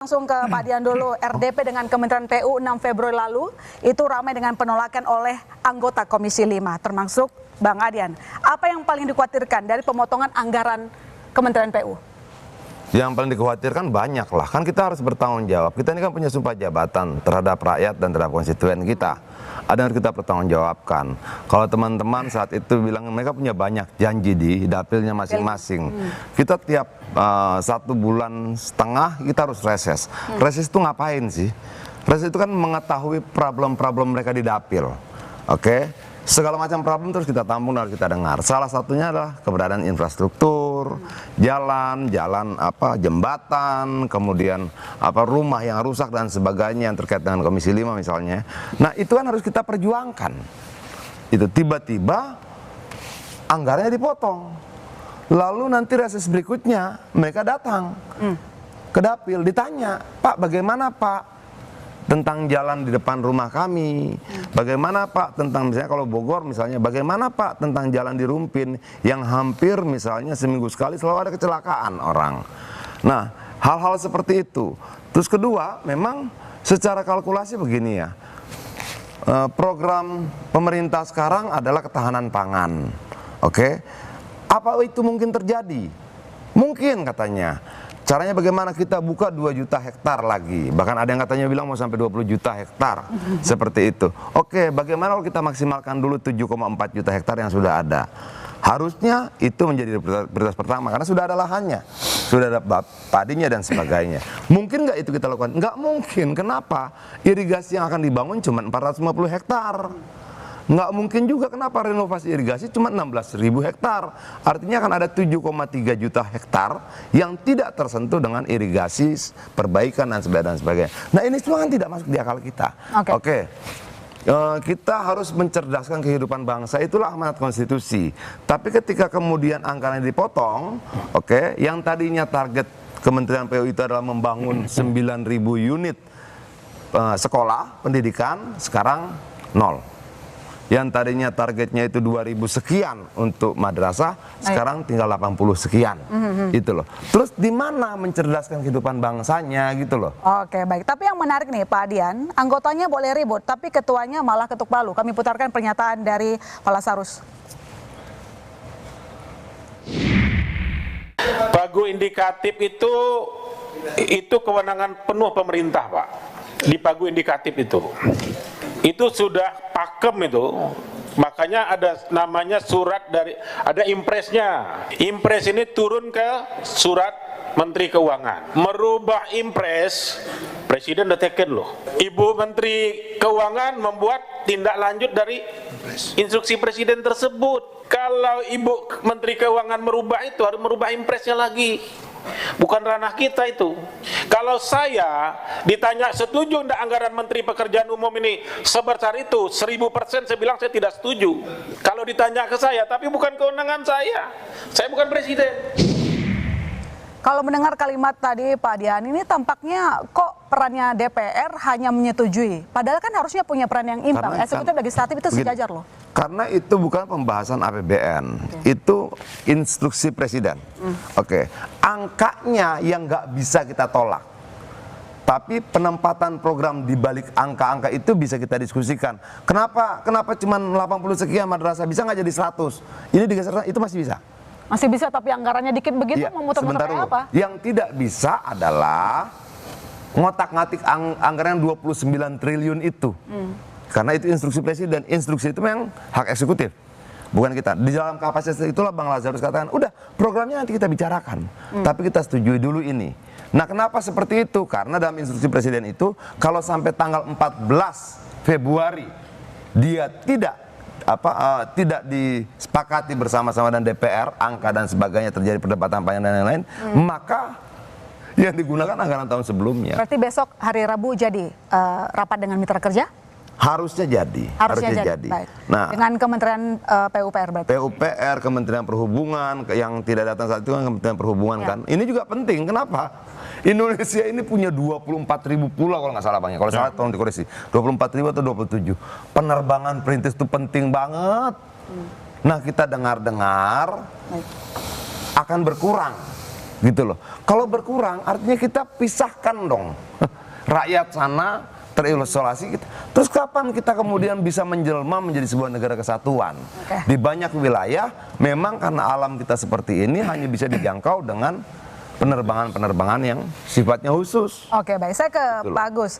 Langsung ke Pak Dian dulu. RDP dengan Kementerian PU 6 Februari lalu itu ramai dengan penolakan oleh anggota Komisi 5 termasuk Bang Adian. Apa yang paling dikhawatirkan dari pemotongan anggaran Kementerian PU? Yang paling dikhawatirkan banyak lah, kan kita harus bertanggung jawab. Kita ini kan punya sumpah jabatan terhadap rakyat dan terhadap konstituen kita. Ada yang harus kita pertanggungjawabkan. Kalau teman-teman saat itu bilang mereka punya banyak janji di dapilnya masing-masing. Kita tiap 1,5 bulan kita harus reses. Reses itu ngapain sih? Reses itu kan mengetahui problem-problem mereka di dapil. Oke? Segala macam problem terus kita tampung dan kita dengar. Salah satunya adalah keberadaan infrastruktur, jalan jembatan, kemudian rumah yang rusak dan sebagainya yang terkait dengan Komisi 5 misalnya. Nah, itu kan harus kita perjuangkan. Itu tiba-tiba anggarannya dipotong. Lalu nanti reses berikutnya mereka datang ke dapil ditanya, "Pak, bagaimana Pak tentang jalan di depan rumah kami? Bagaimana Pak tentang misalnya kalau Bogor misalnya, bagaimana Pak tentang jalan di Rumpin yang hampir misalnya seminggu sekali selalu ada kecelakaan orang." Nah, hal-hal seperti itu. Terus kedua, memang secara kalkulasi begini ya, program pemerintah sekarang adalah ketahanan pangan. Oke? Apa itu mungkin terjadi? Mungkin katanya. Caranya bagaimana kita buka 2 juta hektar lagi. Bahkan ada yang katanya bilang mau sampai 20 juta hektar. Seperti itu. Oke, bagaimana kalau kita maksimalkan dulu 7,4 juta hektar yang sudah ada? Harusnya itu menjadi prioritas pertama karena sudah ada lahannya, sudah ada padinya dan sebagainya. Mungkin nggak itu kita lakukan? Nggak mungkin. Kenapa? Irigasi yang akan dibangun cuma 450 hektar. Nggak mungkin juga. Kenapa? Renovasi irigasi cuma 16.000 hektar. Artinya akan ada 7,3 juta hektar yang tidak tersentuh dengan irigasi, perbaikan dan sebagainya. Nah, ini semua kan tidak masuk di akal kita. Oke. Kita harus mencerdaskan kehidupan bangsa, itulah amanat konstitusi. Tapi ketika kemudian anggarannya dipotong, yang tadinya target Kementerian PU itu adalah membangun 9.000 unit sekolah pendidikan, sekarang 0. Yang tadinya targetnya itu 2.000 sekian untuk madrasah, sekarang tinggal 80 sekian. Itu loh. Terus di mana mencerdaskan kehidupan bangsanya gitu loh. Oke, baik. Tapi yang menarik nih Pak Adian, anggotanya boleh ribut, tapi ketuanya malah ketuk palu. Kami putarkan pernyataan dari Palasarus. Pagu indikatif itu kewenangan penuh pemerintah, Pak. Di pagu indikatif itu sudah pakem itu, makanya ada namanya surat dari, ada impresnya. Impres ini turun ke surat Menteri Keuangan. Merubah impres, Presiden udah teken loh. Ibu Menteri Keuangan membuat tindak lanjut dari instruksi Presiden tersebut. Kalau Ibu Menteri Keuangan merubah itu, harus merubah impresnya lagi. Bukan ranah kita itu. Kalau saya ditanya setuju enggak anggaran Menteri Pekerjaan Umum ini sebesar itu, 1000% saya bilang saya tidak setuju. Kalau ditanya ke saya, tapi bukan kewenangan saya bukan presiden. Kalau mendengar kalimat tadi Pak Dian, ini tampaknya kok perannya DPR hanya menyetujui. Padahal kan harusnya punya peran yang imbang. Eksekutif legislatif itu sejajar loh. Karena itu bukan pembahasan APBN, itu instruksi presiden. Angkanya yang nggak bisa kita tolak. Tapi penempatan program di balik angka-angka itu bisa kita diskusikan. Kenapa cuma 80 sekian madrasah, bisa nggak jadi 100? Ini digeser, itu masih bisa. Masih bisa, tapi anggarannya dikit begitu, Ya, mau muter-muter kayak apa? Yang tidak bisa adalah ngotak-ngatik anggaran 29 triliun itu. Karena itu instruksi presiden. Instruksi itu memang hak eksekutif, bukan kita. Di dalam kapasitas itulah Bang Lazarus katakan, udah programnya nanti kita bicarakan, tapi kita setujui dulu ini. Nah, kenapa seperti itu? Karena dalam instruksi presiden itu, kalau sampai tanggal 14 Februari dia tidak disepakati bersama-sama dan DPR, angka dan sebagainya, terjadi perdebatan panjang dan lain-lain, maka yang digunakan anggaran tahun sebelumnya. Berarti besok hari Rabu jadi rapat dengan mitra kerja? Harusnya jadi. Baik. Nah, dengan Kementerian PUPR berarti? PUPR, Kementerian Perhubungan, yang tidak datang saat itu kan Kementerian Perhubungan kan. Ini juga penting, kenapa? Indonesia ini punya 24.000 pulau kalau nggak salah Bang. Kalau salah tolong dikoreksi. 24.000 atau 27. Penerbangan perintis itu penting banget. Nah, kita dengar-dengar akan berkurang gitu loh. Kalau berkurang artinya kita pisahkan dong rakyat sana terisolasi kita. Terus kapan kita kemudian bisa menjelma menjadi sebuah negara kesatuan? Di banyak wilayah memang karena alam kita seperti ini hanya bisa dijangkau dengan penerbangan-penerbangan yang sifatnya khusus. Oke, baik. Saya ke Pak Agus.